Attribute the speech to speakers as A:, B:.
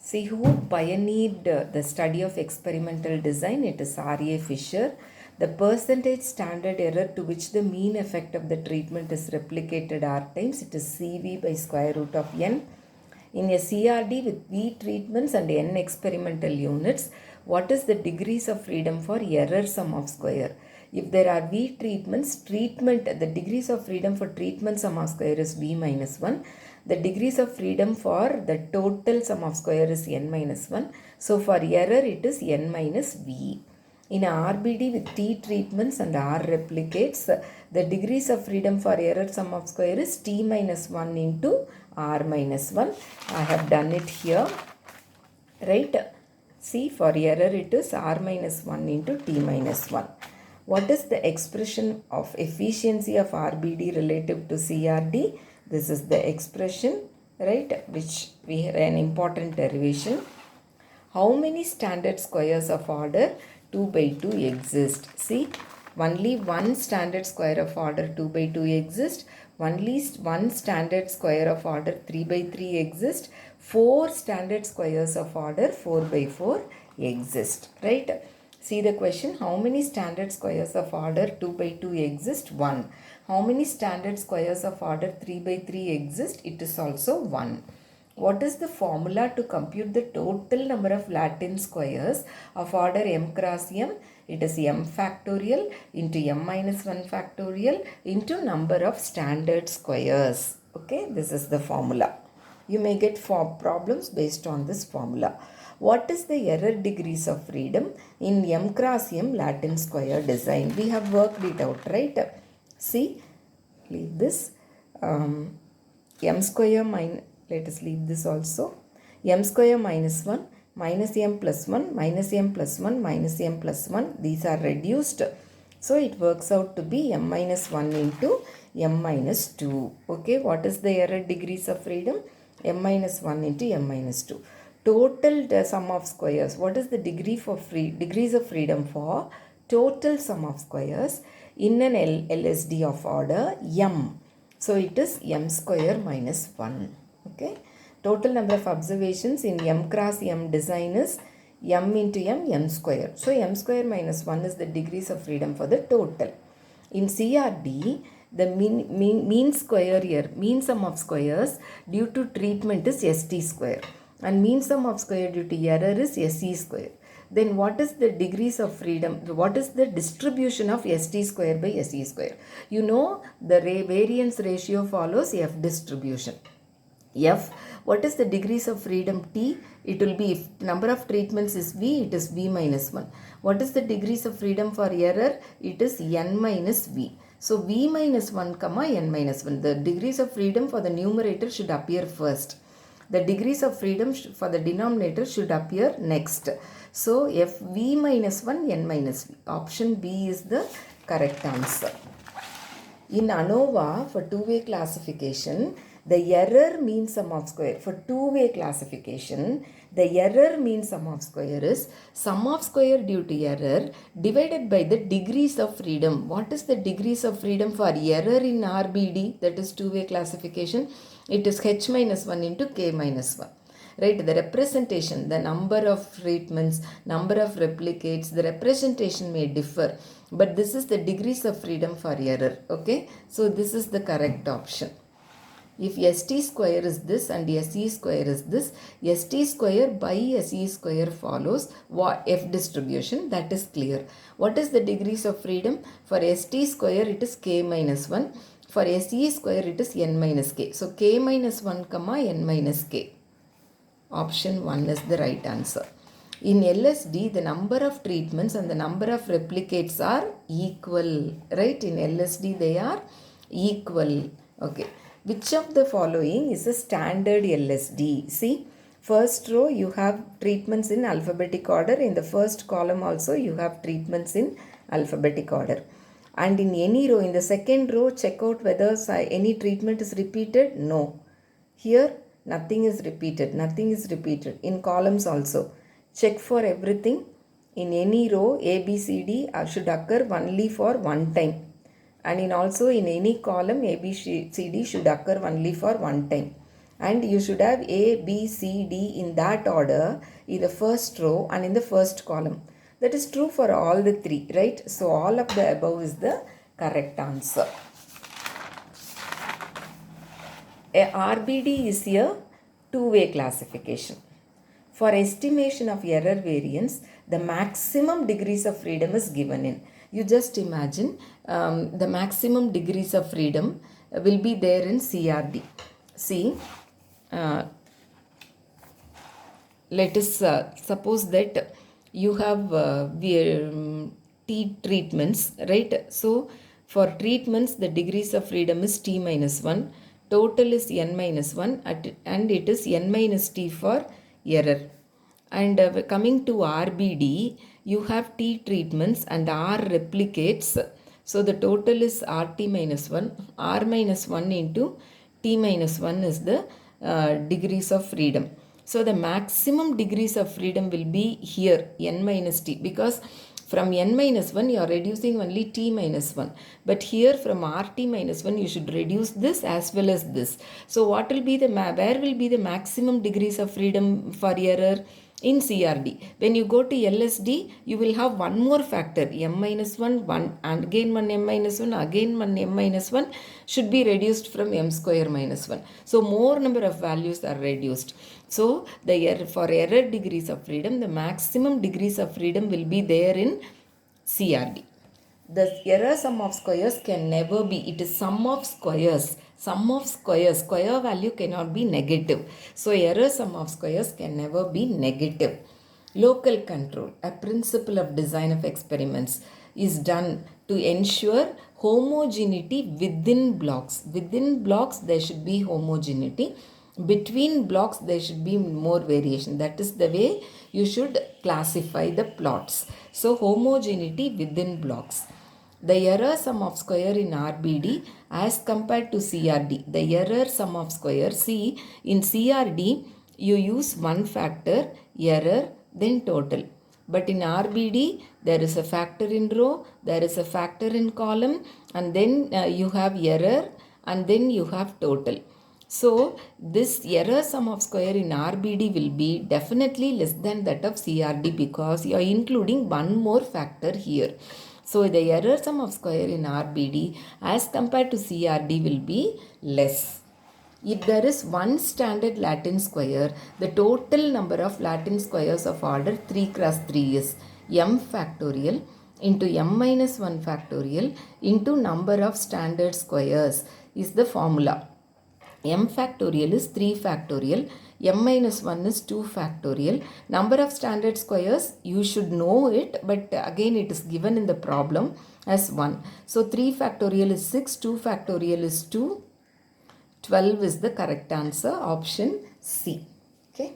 A: See who pioneered the study of experimental design? It is R.A. Fisher. The percentage standard error to which the mean effect of the treatment is replicated R times, it is CV by square root of n. In a CRD with V treatments and n experimental units, what is the degrees of freedom for error sum of square? If there are V treatments, the degrees of freedom for treatment sum of square is V minus 1. The degrees of freedom for the total sum of square is n minus 1. So for error it is n minus V. In a RBD with T treatments and R replicates, the degrees of freedom for error sum of square is T minus 1 into R minus 1. I have done it here. Right? See, for error it is R minus 1 into T minus 1. What is the expression of efficiency of RBD relative to CRD? This is the expression, right, which we have an important derivation. How many standard squares of order 2 by 2 exist? See, only one standard square of order 2 by 2 exists. Only one standard square of order 3 by 3 exists. 4 standard squares of order 4 by 4 exist, right? See the question, how many standard squares of order 2 by 2 exist? 1. How many standard squares of order 3 by 3 exist? It is also 1. What is the formula to compute the total number of Latin squares of order m cross m? It is m factorial into m minus 1 factorial into number of standard squares. Okay, this is the formula. You may get problems based on this formula. What is the error degrees of freedom in m cross m Latin square design? We have worked it out, right? See, leave this. M square minus, let us leave this also. M square minus 1, minus m plus 1, minus m plus 1, minus m plus 1. These are reduced. So it works out to be m minus 1 into m minus 2. Okay, what is the error degrees of freedom? M minus 1 into m minus 2. Total sum of squares. What is the degrees of freedom for total sum of squares in an LSD of order m? So it is m square minus 1. Okay. Total number of observations in m cross m design is m into m square. So m square minus 1 is the degrees of freedom for the total. In CRD, the mean square here, mean sum of squares due to treatment is ST square. And mean sum of square due to error is SE square. Then what is the degrees of freedom? What is the distribution of ST square by SE square? You know the variance ratio follows F distribution. F, what is the degrees of freedom T? It will be, if number of treatments is V, it is V minus 1. What is the degrees of freedom for error? It is N minus V. So V minus 1 comma N minus 1. The degrees of freedom for the numerator should appear first. The degrees of freedom for the denominator should appear next. So Fv minus 1 n minus v. Option B is the correct answer. In ANOVA, for two-way classification, the error mean sum of square. For two-way classification, the error mean sum of square is sum of square due to error divided by the degrees of freedom. What is the degrees of freedom for error in RBD, that is two-way classification? It is h minus 1 into k minus 1. Right, the representation, the number of treatments, number of replicates, the representation may differ. But this is the degrees of freedom for error. Okay, so this is the correct option. If ST square is this and SE square is this, ST square by SE square follows F distribution, that is clear. What is the degrees of freedom? For ST square it is k minus 1. For SE square it is n minus k. So k minus 1 comma n minus k. Option 1 is the right answer. In LSD, the number of treatments and the number of replicates are equal. Right? In LSD, they are equal. Okay. Which of the following is a standard LSD? See, first row you have treatments in alphabetic order. In the first column also you have treatments in alphabetic order. And in any row, in the second row, check out whether any treatment is repeated. No. Here, nothing is repeated. Nothing is repeated. In columns also, check for everything. In any row, A, B, C, D should occur only for one time. And in also in any column, A, B, C, D should occur only for one time. and you should have A, B, C, D in that order in the first row and in the first column. That is true for all the three, right? So all of the above is the correct answer. A RBD is a two-way classification. For estimation of error variance, the maximum degrees of freedom is given in. You just imagine the maximum degrees of freedom will be there in CRD. See, let us suppose that you have T treatments, right? So, for treatments, the degrees of freedom is T minus 1, total is N minus 1, and it is N minus T for error. And coming to RBD, you have T treatments and R replicates. So the total is RT minus 1. R minus 1 into T minus 1 is the degrees of freedom. So the maximum degrees of freedom will be here N minus T, because from N minus 1 you are reducing only T minus 1. But here from RT minus 1 you should reduce this as well as this. So what will be the, where will be the maximum degrees of freedom for error? In CRD. When you go to LSD, you will have one more factor, M minus 1, 1, and again one M minus 1, again one M minus 1 should be reduced from M square minus 1. So more number of values are reduced. So for error degrees of freedom, the maximum degrees of freedom will be there in CRD. The error sum of squares can never be, it is sum of squares. Sum of squares, square value cannot be negative. So error sum of squares can never be negative. Local control, a principle of design of experiments, is done to ensure homogeneity within blocks. Within blocks there should be homogeneity. Between blocks there should be more variation. That is the way you should classify the plots. So homogeneity within blocks. The error sum of square in RBD as compared to CRD. The error sum of square, see, in CRD you use one factor, error, then total. But in RBD there is a factor in row, there is a factor in column, and then you have error, and then you have total. So this error sum of square in RBD will be definitely less than that of CRD, because you are including one more factor here. So the error sum of square in RBD as compared to CRD will be less. If there is one standard Latin square, the total number of Latin squares of order 3 cross 3 is m factorial into m minus 1 factorial into number of standard squares is the formula. M factorial is 3 factorial, m minus 1 is 2 factorial. Number of standard squares, you should know it, but again it is given in the problem as 1. So 3 factorial is 6, 2 factorial is 2, 12 is the correct answer, option C. Okay.